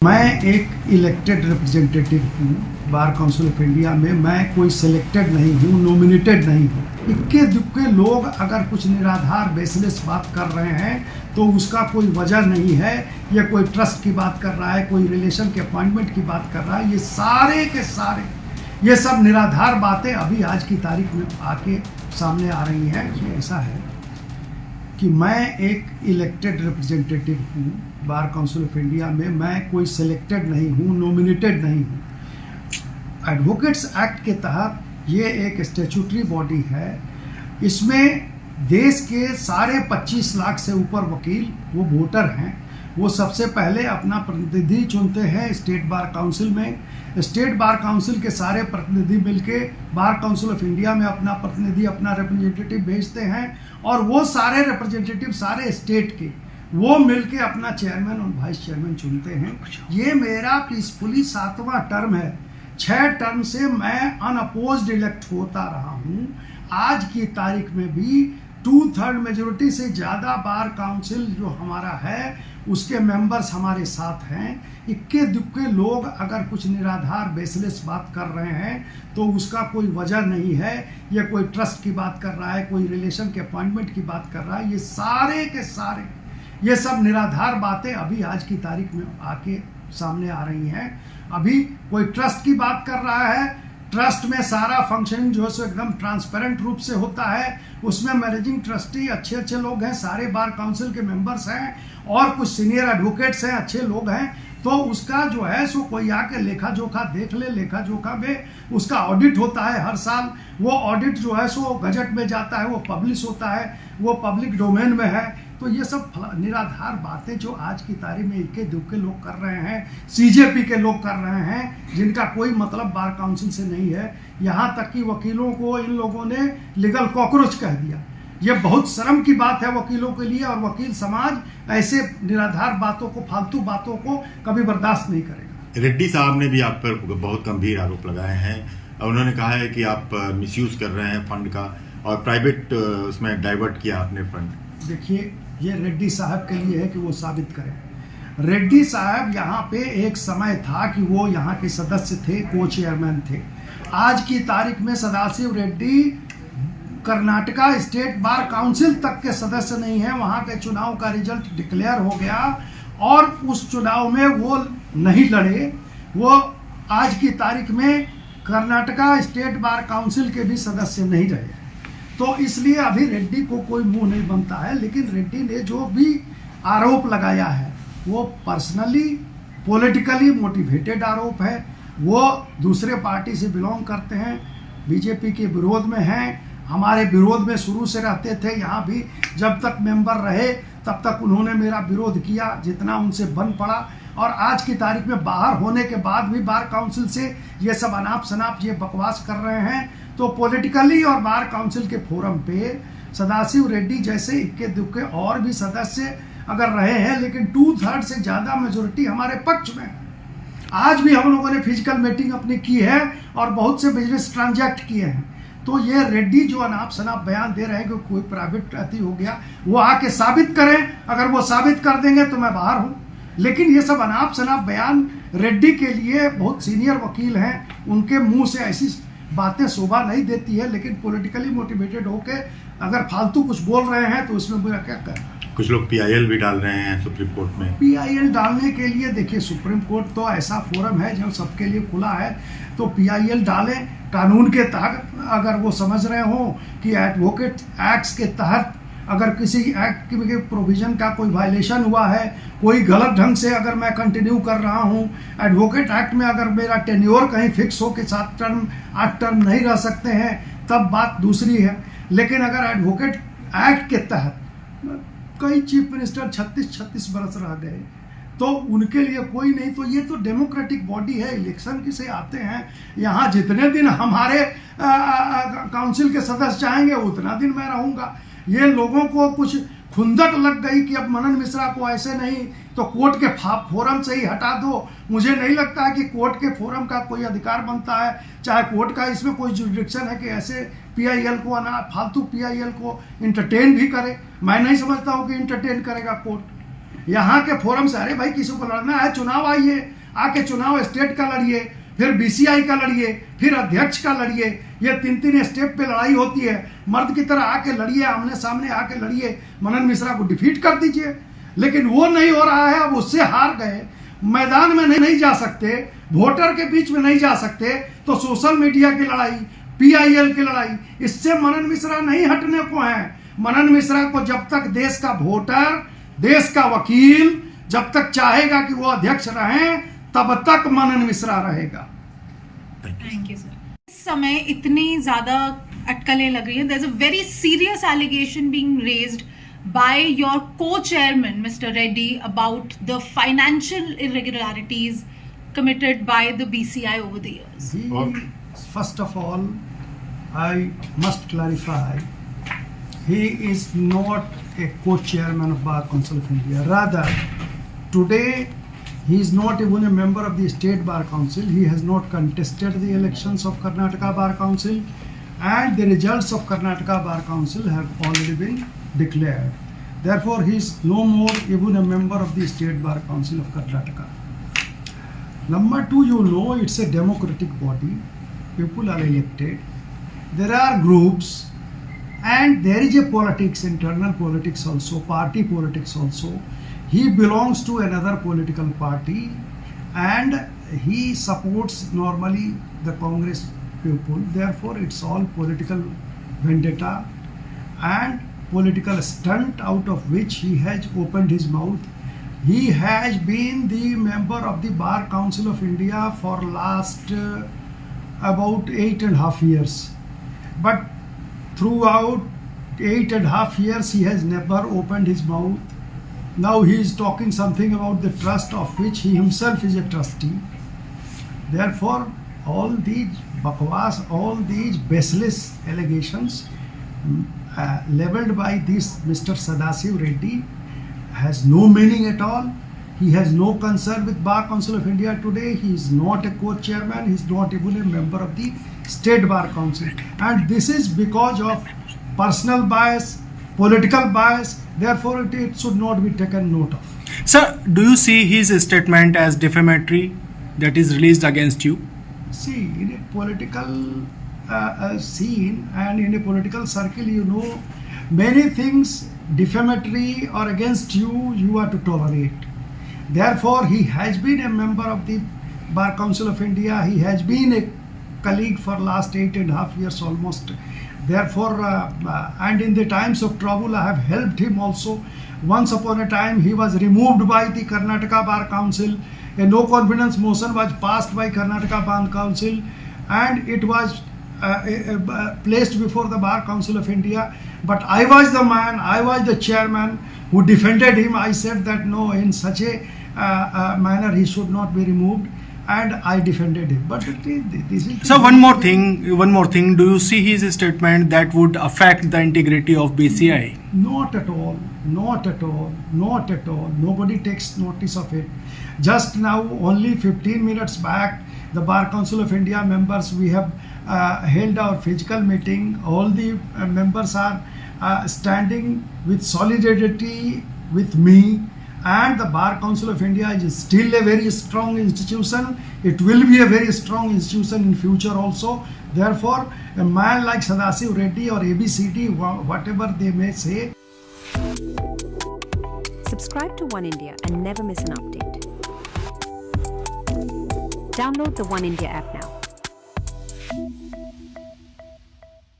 मैं एक elected representative हूँ बार काउंसिल ऑफ इंडिया में। मैं कोई सिलेक्टेड नहीं हूँ, नॉमिनेटेड नहीं हूँ। इक्के दुक्के लोग अगर कुछ निराधार बेसलेस बात कर रहे हैं तो उसका कोई वजह नहीं है। या कोई ट्रस्ट की बात कर रहा है, कोई रिलेशन के अपॉइंटमेंट की बात कर रहा है, ये सारे के सारे ये सब निराधार बातें अभी आज की तारीख में आके सामने आ रही हैं। कि ऐसा है कि मैं एक इलेक्टेड रिप्रेजेंटेटिव हूँ बार काउंसिल ऑफ इंडिया में। मैं कोई सिलेक्टेड नहीं हूँ, नॉमिनेटेड नहीं हूँ। एडवोकेट्स एक्ट के तहत ये एक स्टैट्यूटरी बॉडी है। इसमें देश के सारे 25 लाख से ऊपर वकील वो वोटर हैं। वो सबसे पहले अपना प्रतिनिधि चुनते हैं स्टेट बार काउंसिल में। स्टेट बार काउंसिल के सारे प्रतिनिधि मिलके बार काउंसिल ऑफ इंडिया में अपना प्रतिनिधि, अपना रिप्रेजेंटेटिव भेजते हैं। और वो सारे रिप्रेजेंटेटिव सारे स्टेट के वो मिलके अपना चेयरमैन और वाइस चेयरमैन चुनते हैं। ये मेरा पीसफुली 7वां टर्म है। 6 टर्म से मैं अनअपोज्ड इलेक्ट होता रहा हूँ। आज की तारीख में भी 2/3 मेजोरिटी से ज़्यादा बार काउंसिल जो हमारा है उसके मेंबर्स हमारे साथ हैं। इक्के दुक्के लोग अगर कुछ निराधार बेसलेस बात कर रहे हैं तो उसका कोई वजह नहीं है। या कोई ट्रस्ट की बात कर रहा है, कोई रिलेशन के अपॉइंटमेंट की बात कर रहा है, ये सारे के सारे ये सब निराधार बातें अभी आज की तारीख में आके सामने आ रही हैं। अभी कोई ट्रस्ट की बात कर रहा है, ट्रस्ट में सारा फंक्शनिंग जो है सो एकदम ट्रांसपेरेंट रूप से होता है। उसमें मैनेजिंग ट्रस्टी अच्छे अच्छे लोग हैं, सारे बार काउंसिल के मेंबर्स हैं और कुछ सीनियर एडवोकेट्स हैं, अच्छे लोग हैं। तो उसका जो है सो कोई आके लेखा जोखा देख ले। लेखा जोखा में उसका ऑडिट होता है हर साल। वो ऑडिट जो है सो गजट में जाता है, वो पब्लिश होता है, वो पब्लिक डोमेन में है। तो ये सब निराधार बातें जो आज की तारीख में इक्के दुक्के लोग कर रहे हैं, सीजेपी के लोग कर रहे हैं, जिनका कोई मतलब बार काउंसिल से नहीं है। यहाँ तक कि वकीलों को इन लोगों ने लीगल कॉकरोच कह दिया। ये बहुत शर्म की बात है वकीलों के लिए। और वकील समाज ऐसे निराधार बातों को, फालतू बातों को कभी बर्दाश्त नहीं करेगा। रेड्डी साहब ने भी आप पर बहुत गंभीर आरोप लगाए हैं। उन्होंने कहा है कि आप मिसयूज कर रहे हैं फंड का और प्राइवेट उसमें डाइवर्ट किया आपने फंड। देखिए, ये रेड्डी साहब के लिए है कि वो साबित करें। रेड्डी साहब यहाँ पे एक समय था कि वो यहाँ के सदस्य थे, को चेयरमैन थे। आज की तारीख में Sadashiv Reddy Karnataka state bar council तक के सदस्य नहीं है। वहाँ के चुनाव का रिजल्ट डिक्लेयर हो गया और उस चुनाव में वो नहीं लड़े। वो आज की तारीख में कर्नाटका स्टेट बार काउंसिल के भी सदस्य नहीं रहे। तो इसलिए अभी रेड्डी को कोई मुंह नहीं बनता है। लेकिन रेड्डी ने जो भी आरोप लगाया है वो पर्सनली पॉलिटिकली मोटिवेटेड आरोप है। वो दूसरे पार्टी से बिलोंग करते हैं, बीजेपी के विरोध में हैं, हमारे विरोध में शुरू से रहते थे। यहाँ भी जब तक मेंबर रहे तब तक उन्होंने मेरा विरोध किया जितना उनसे बन पड़ा। और आज की तारीख में बाहर होने के बाद भी बार काउंसिल से ये सब अनाप शनाप ये बकवास कर रहे हैं। तो पॉलिटिकली और बार काउंसिल के फोरम पे सदाशिव रेड्डी जैसे इक्के दुक्के और भी सदस्य अगर रहे हैं, लेकिन 2/3 से ज़्यादा मेजोरिटी हमारे पक्ष में है। आज भी हम लोगों ने फिजिकल मीटिंग अपनी की है और बहुत से बिजनेस ट्रांजैक्ट किए हैं। तो ये रेड्डी जो अनाप शनाप बयान दे रहे हैं कि कोई प्राइवेट अति हो गया, वो आके साबित करें। अगर वो साबित कर देंगे तो मैं बाहर हूँ। लेकिन ये सब अनाप शनाप बयान रेड्डी के लिए बहुत सीनियर वकील हैं, उनके मुंह से ऐसी बातें शोभा नहीं देती है। लेकिन पॉलिटिकली मोटिवेटेड होके अगर फालतू कुछ बोल रहे हैं तो उसमें मेरा क्या कहना। कुछ लोग PIL भी डाल रहे हैं सुप्रीम कोर्ट में। PIL डालने के लिए देखिए, सुप्रीम कोर्ट तो ऐसा फोरम है जो सबके लिए खुला है। तो PIL डालें कानून के तहत। अगर वो समझ रहे हो कि एडवोकेट एक्ट्स के तहत अगर किसी एक्ट के प्रोविजन का कोई वायलेशन हुआ है, कोई गलत ढंग से अगर मैं कंटिन्यू कर रहा हूँ, एडवोकेट एक्ट में अगर मेरा टेन्योर कहीं फिक्स हो कि 7 टर्म 8 टर्म नहीं रह सकते हैं, तब बात दूसरी है। लेकिन अगर एडवोकेट एक्ट के तहत कई चीफ मिनिस्टर 36 बरस रह गए तो उनके लिए कोई नहीं। तो ये तो डेमोक्रेटिक बॉडी है, इलेक्शन की से आते हैं। यहाँ जितने दिन हमारे काउंसिल के सदस्य चाहेंगे उतना दिन मैं रहूँगा। ये लोगों को कुछ खुंदक लग गई कि अब मनन मिश्रा को ऐसे नहीं तो कोर्ट के फोरम से ही हटा दो। मुझे नहीं लगता है कि कोर्ट के फोरम का कोई अधिकार बनता है, चाहे कोर्ट का इसमें कोई जुरिडिक्शन है कि ऐसे PIL को फालतू PIL को इंटरटेन भी करे। मैं नहीं समझता हूँ कि इंटरटेन करेगा कोर्ट। यहाँ के फोरम से, अरे भाई किसी को लड़ना है चुनाव आइए, आके चुनाव स्टेट का लड़िए, फिर बीसीआई का लड़िए, फिर अध्यक्ष का लड़िए, ये 3-3 स्टेप पे लड़ाई होती है। मर्द की तरह आके लड़िए, आमने सामने आके लड़िए, मनन मिश्रा को डिफीट कर दीजिए। लेकिन वो नहीं हो रहा है, अब उससे हार गए, मैदान में नहीं जा सकते, वोटर के बीच में नहीं जा सकते, तो सोशल मीडिया की लड़ाई, पीआईएल की लड़ाई, इससे मनन मिश्रा नहीं हटने को है। मनन मिश्रा को जब तक देश का वोटर, देश का वकील जब तक चाहेगा कि वो अध्यक्ष रहें, तब तक मनन मिश्रा रहेगा। Thank you sir. इस समय इतनी ज्यादा अटकलें लग रही है, there is a very serious allegation being raised by your co-chairman Mr. Reddy about the financial irregularities committed by the BCI over the years. First of all, I must clarify, he is not a co-chairman of Bar Council of India. Rather, today he is not even a member of the State Bar Council. He has not contested the elections of Karnataka Bar Council, and the results of Karnataka Bar Council have already been declared. Therefore, he is no more even a member of the State Bar Council of Karnataka. Number two, you know, it's a democratic body. People are elected. There are groups, and there is a politics, internal politics also, party politics also. He belongs to another political party, and he supports normally the Congress people. Therefore, it's all political vendetta and political stunt out of which he has opened his mouth. He has been the member of the Bar Council of India for last about 8.5 years. But throughout 8.5 years he has never opened his mouth. Now he is talking something about the trust of which he himself is a trustee. Therefore, all these bakwas, all these baseless allegations leveled by this Mr. Sadasiv Reddy has no meaning at all. He has no concern with Bar Council of India today. He is not a co-chairman. He is not even a member of the State Bar Council. And this is because of personal bias, political bias. Therefore, it should not be taken note of. Sir, do you see his statement as defamatory that is released against you? See, in a political scene and in a political circle, you know, many things defamatory or against you, you are to tolerate. Therefore, he has been a member of the Bar Council of India. He has been a colleague for last 8.5 years almost. Therefore, and in the times of trouble, I have helped him also. Once upon a time, he was removed by the Karnataka Bar Council. A no confidence motion was passed by Karnataka Bar Council, and it was placed before the Bar Council of India. But I was the man, I was the chairman who defended him. I said that no, in such a manner he should not be removed, and I defended him. But this is... So one more thing. Do you see his statement that would affect the integrity of BCI? Not at all. Not at all. Not at all. Nobody takes notice of it. Just now, only 15 minutes back, the Bar Council of India members, we have held our physical meeting. All the members are standing with solidarity with me, and the Bar Council of India is still a very strong institution. It will be a very strong institution in future also. Therefore, a man like Sadasiv Reddy or ABCD, whatever they may say. Subscribe to One India and never miss an update. Download the One India app now.